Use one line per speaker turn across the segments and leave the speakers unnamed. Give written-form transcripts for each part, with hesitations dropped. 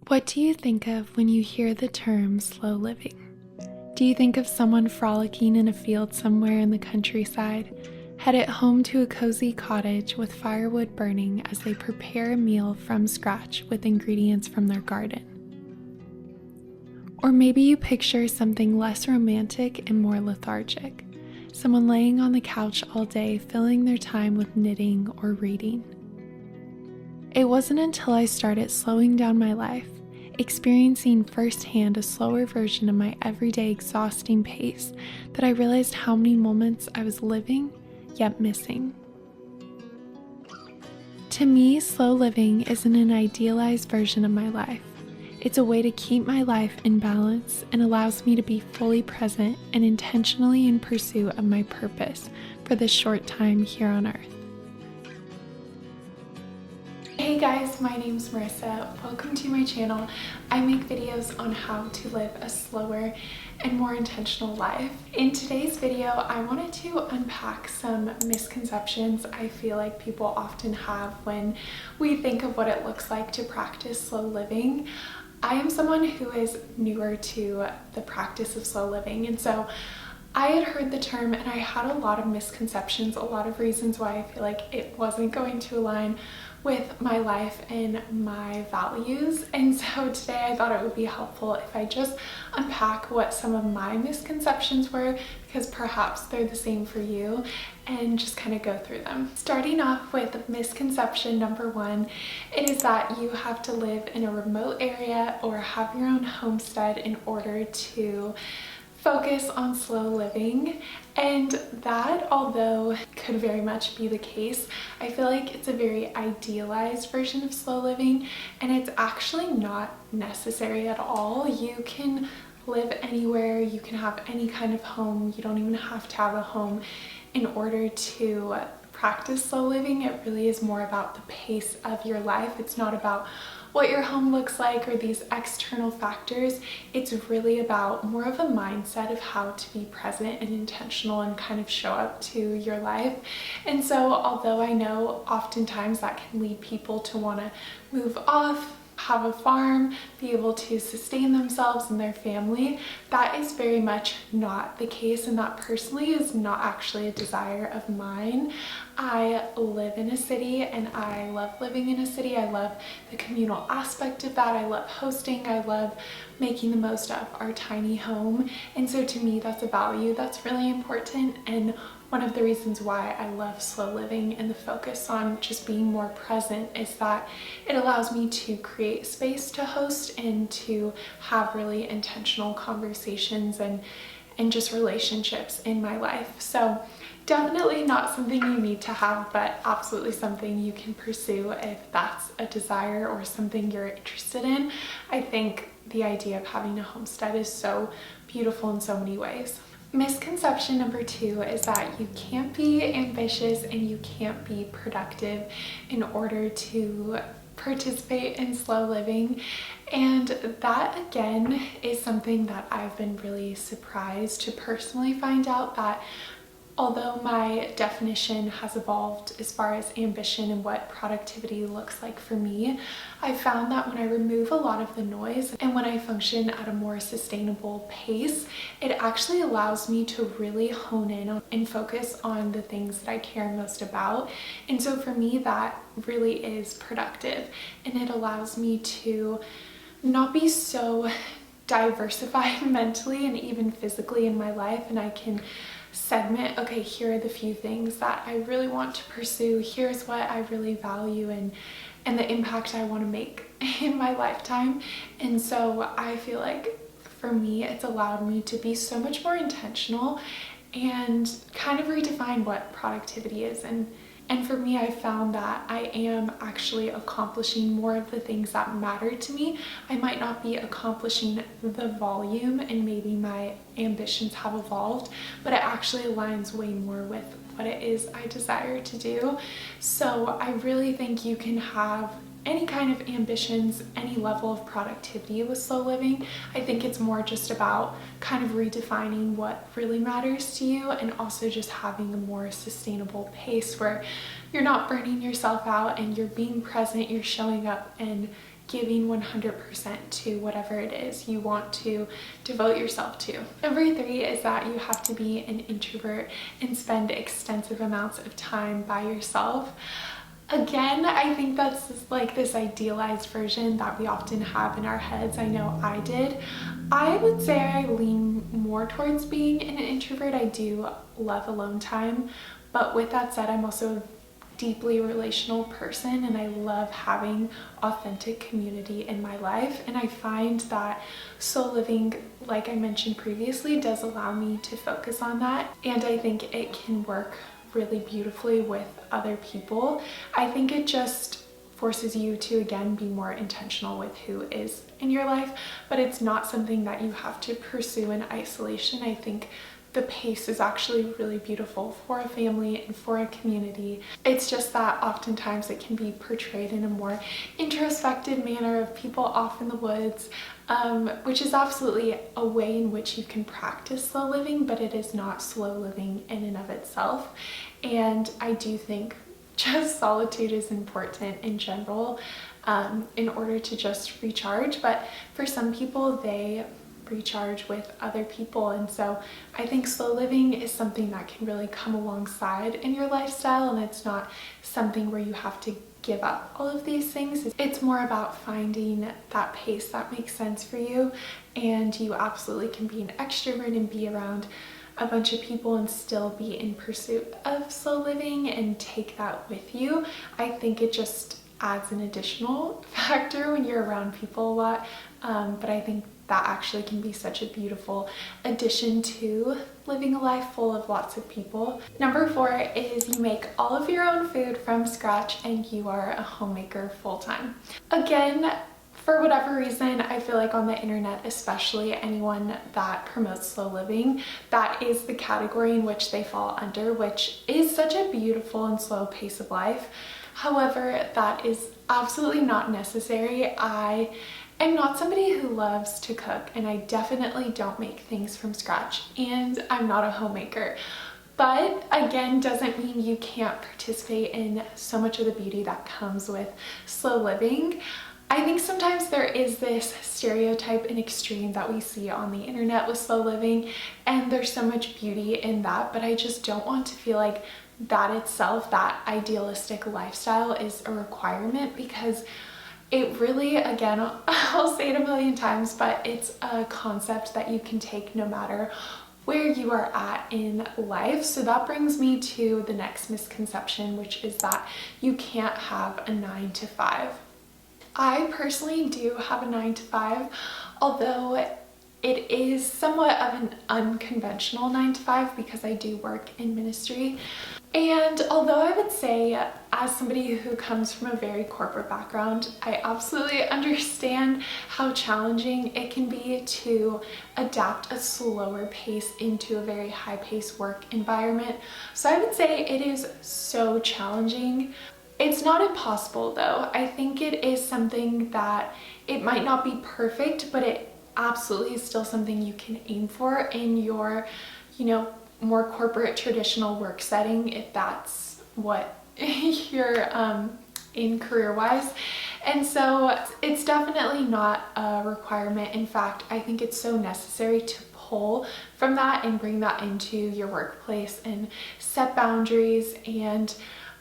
What do you think of when you hear the term slow living? Do you think of someone frolicking in a field somewhere in the countryside, headed home to a cozy cottage with firewood burning as they prepare a meal from scratch with ingredients from their garden? Or maybe you picture something less romantic and more lethargic, someone laying on the couch all day filling their time with knitting or reading. It wasn't until I started slowing down my life, experiencing firsthand a slower version of my everyday exhausting pace, that I realized how many moments I was living, yet missing. To me, slow living isn't an idealized version of my life. It's a way to keep my life in balance and allows me to be fully present and intentionally in pursuit of my purpose for this short time here on earth. Hey guys, my name's Marissa. Welcome to my channel. I make videos on how to live a slower and more intentional life. In today's video, I wanted to unpack some misconceptions I feel like people often have when we think of what it looks like to practice slow living. I am someone who is newer to the practice of slow living, and so I had heard the term and I had a lot of misconceptions, a lot of reasons why I feel like it wasn't going to align with my life and my values. And so today I thought it would be helpful if I just unpack what some of my misconceptions were, because perhaps they're the same for you, and just kind of go through them. Starting off with misconception number one, it is that you have to live in a remote area or have your own homestead in order to focus on slow living. And that, although could very much be the case, I feel like it's a very idealized version of slow living, and it's actually not necessary at all. You can live anywhere, you can have any kind of home, you don't even have to have a home in order to practice slow living. It really is more about the pace of your life. It's not about what your home looks like or these external factors. It's really about more of a mindset of how to be present and intentional and kind of show up to your life. And so although I know oftentimes that can lead people to want to move off, have a farm, be able to sustain themselves and their family, that is very much not the case, and that personally is not actually a desire of mine. I live in a city and I love living in a city. I love the communal aspect of that. I love hosting. I love making the most of our tiny home. And so to me, that's a value that's really important, and one of the reasons why I love slow living and the focus on just being more present is that it allows me to create space to host and to have really intentional conversations and just relationships in my life. So definitely not something you need to have, but absolutely something you can pursue if that's a desire or something you're interested in. I think the idea of having a homestead is so beautiful in so many ways. Misconception number two is that you can't be ambitious and you can't be productive in order to participate in slow living. And that again is something that I've been really surprised to personally find out, that although my definition has evolved as far as ambition and what productivity looks like for me, I found that when I remove a lot of the noise and when I function at a more sustainable pace, it actually allows me to really hone in on and focus on the things that I care most about. And so for me, that really is productive, and it allows me to not be so diversified mentally and even physically in my life, and I can segment, okay, here are the few things that I really want to pursue, here's what I really value and the impact I want to make in my lifetime. And so I feel like for me, it's allowed me to be so much more intentional and kind of redefine what productivity is. And for me, I found that I am actually accomplishing more of the things that matter to me. I might not be accomplishing the volume, and maybe my ambitions have evolved, but it actually aligns way more with what it is I desire to do. So I really think you can have any kind of ambitions, any level of productivity with slow living. I think it's more just about kind of redefining what really matters to you, and also just having a more sustainable pace where you're not burning yourself out and you're being present, you're showing up and giving 100% to whatever it is you want to devote yourself to. Number 3 is that you have to be an introvert and spend extensive amounts of time by yourself. Again, I think that's like this idealized version that we often have in our heads. I know I did. I would say I lean more towards being an introvert. I do love alone time, but with that said, I'm also a deeply relational person and I love having authentic community in my life, and I find that solo living, like I mentioned previously, does allow me to focus on that, and I think it can work really beautifully with other people. I think it just forces you to again be more intentional with who is in your life, but it's not something that you have to pursue in isolation. I think the pace is actually really beautiful for a family and for a community. It's just that oftentimes it can be portrayed in a more introspective manner of people off in the woods, which is absolutely a way in which you can practice slow living, but it is not slow living in and of itself. And I do think just solitude is important in general, in order to just recharge, but for some people they recharge with other people, and so I think slow living is something that can really come alongside in your lifestyle, and it's not something where you have to give up all of these things. It's more about finding that pace that makes sense for you, and you absolutely can be an extrovert and be around a bunch of people and still be in pursuit of slow living and take that with you. I think it just adds an additional factor when you're around people a lot, but I think that actually can be such a beautiful addition to living a life full of lots of people. Number 4 is you make all of your own food from scratch and you are a homemaker full-time. Again, for whatever reason, I feel like on the internet, especially anyone that promotes slow living, that is the category in which they fall under, which is such a beautiful and slow pace of life. However, that is absolutely not necessary. I am not somebody who loves to cook, and I definitely don't make things from scratch, and I'm not a homemaker. But again, doesn't mean you can't participate in so much of the beauty that comes with slow living. I think sometimes there is this stereotype and extreme that we see on the internet with slow living, and there's so much beauty in that, but I just don't want to feel like that itself, that idealistic lifestyle, is a requirement, because it really, again, I'll say it a million times, but it's a concept that you can take no matter where you are at in life. So that brings me to the next misconception, which is that you can't have a 9-to-5. I personally do have a 9-to-5, although it is somewhat of an unconventional 9-to-5 because I do work in ministry. And although I would say, as somebody who comes from a very corporate background, I absolutely understand how challenging it can be to adapt a slower pace into a very high-paced work environment. So I would say it is so challenging. It's not impossible though. I think it is something that it might not be perfect, but it absolutely is still something you can aim for in your, more corporate traditional work setting, if that's what you're in career-wise. And so it's definitely not a requirement. In fact, I think it's so necessary to pull from that and bring that into your workplace and set boundaries. And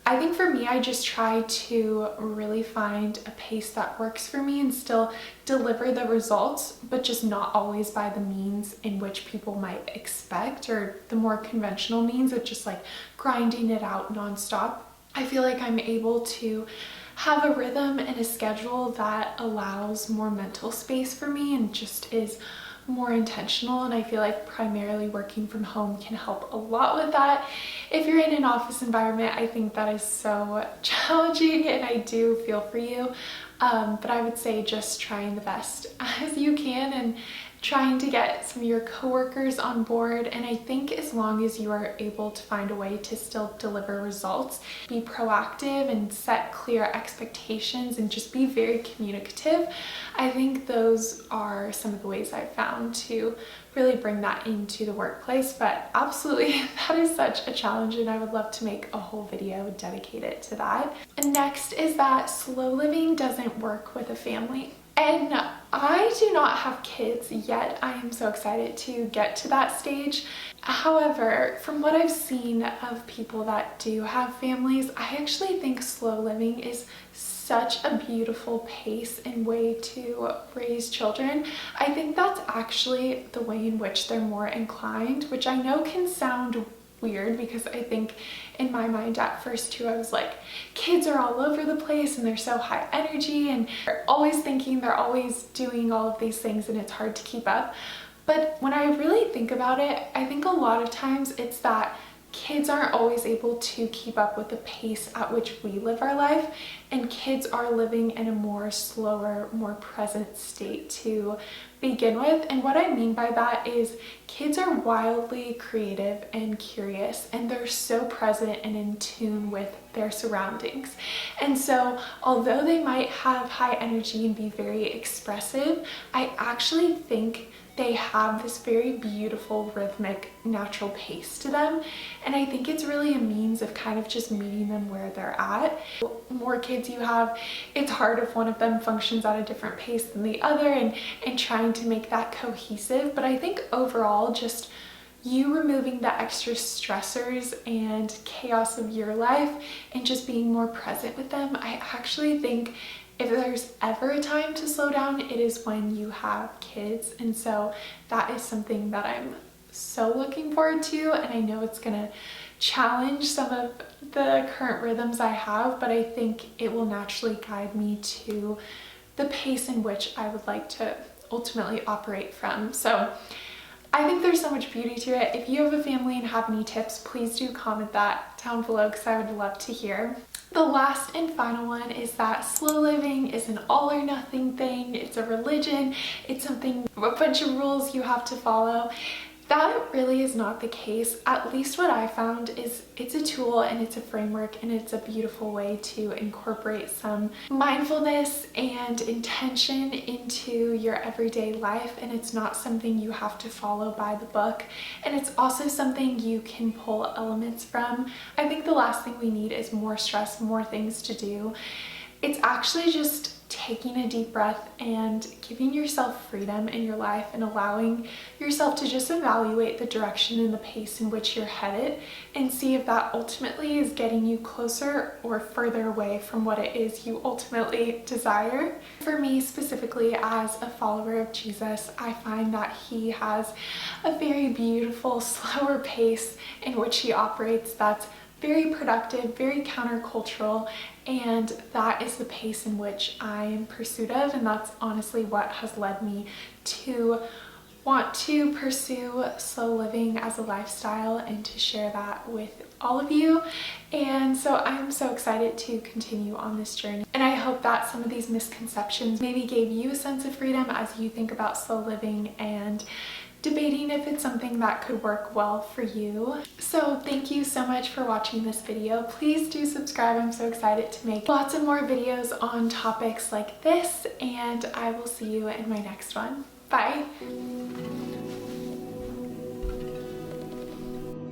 I think for me, I just try to really find a pace that works for me and still deliver the results, but just not always by the means in which people might expect, or the more conventional means of just like grinding it out nonstop. I feel like I'm able to have a rhythm and a schedule that allows more mental space for me and just is more intentional, and I feel like primarily working from home can help a lot with that. If you're in an office environment, I think that is so challenging, and I do feel for you, but I would say just trying the best as you can trying to get some of your coworkers on board. And I think as long as you are able to find a way to still deliver results, be proactive and set clear expectations and just be very communicative, I think those are some of the ways I've found to really bring that into the workplace. But absolutely, that is such a challenge, and I would love to make a whole video dedicated to that. And next is that slow living doesn't work with a family. And I do not have kids yet. I am so excited to get to that stage. However, from what I've seen of people that do have families, I actually think slow living is such a beautiful pace and way to raise children. I think that's actually the way in which they're more inclined, which I know can sound weird because I think in my mind at first too, I was like, kids are all over the place and they're so high energy and they're always thinking, they're always doing all of these things and it's hard to keep up. But when I really think about it, I think a lot of times it's that kids aren't always able to keep up with the pace at which we live our life, and kids are living in a more slower, more present state to begin with. And what I mean by that is kids are wildly creative and curious, and they're so present and in tune with their surroundings. And so although they might have high energy and be very expressive, I actually think they have this very beautiful, rhythmic, natural pace to them. And I think it's really a means of kind of just meeting them where they're at. The more kids you have, it's hard if one of them functions at a different pace than the other, and trying to make that cohesive. But I think overall, just you removing the extra stressors and chaos of your life and just being more present with them, I actually think if there's ever a time to slow down, it is when you have kids. And so that is something that I'm so looking forward to, and I know it's gonna challenge some of the current rhythms I have, but I think it will naturally guide me to the pace in which I would like to ultimately operate from. So I think there's so much beauty to it. If you have a family and have any tips, please do comment that down below because I would love to hear. The last and final one is that slow living is an all or nothing thing. It's a religion. It's something, a bunch of rules you have to follow. That really is not the case. At least what I found is it's a tool and it's a framework, and it's a beautiful way to incorporate some mindfulness and intention into your everyday life. And it's not something you have to follow by the book. And it's also something you can pull elements from. I think the last thing we need is more stress, more things to do. It's actually just taking a deep breath and giving yourself freedom in your life and allowing yourself to just evaluate the direction and the pace in which you're headed and see if that ultimately is getting you closer or further away from what it is you ultimately desire. For me specifically, as a follower of Jesus, I find that he has a very beautiful, slower pace in which he operates that's very productive, very countercultural, and that is the pace in which I am in pursuit of, and that's honestly what has led me to want to pursue slow living as a lifestyle and to share that with all of you. And so I'm so excited to continue on this journey, and I hope that some of these misconceptions maybe gave you a sense of freedom as you think about slow living and debating if it's something that could work well for you. So thank you so much for watching this video. Please do subscribe. I'm so excited to make lots of more videos on topics like this, and I will see you in my next one. Bye.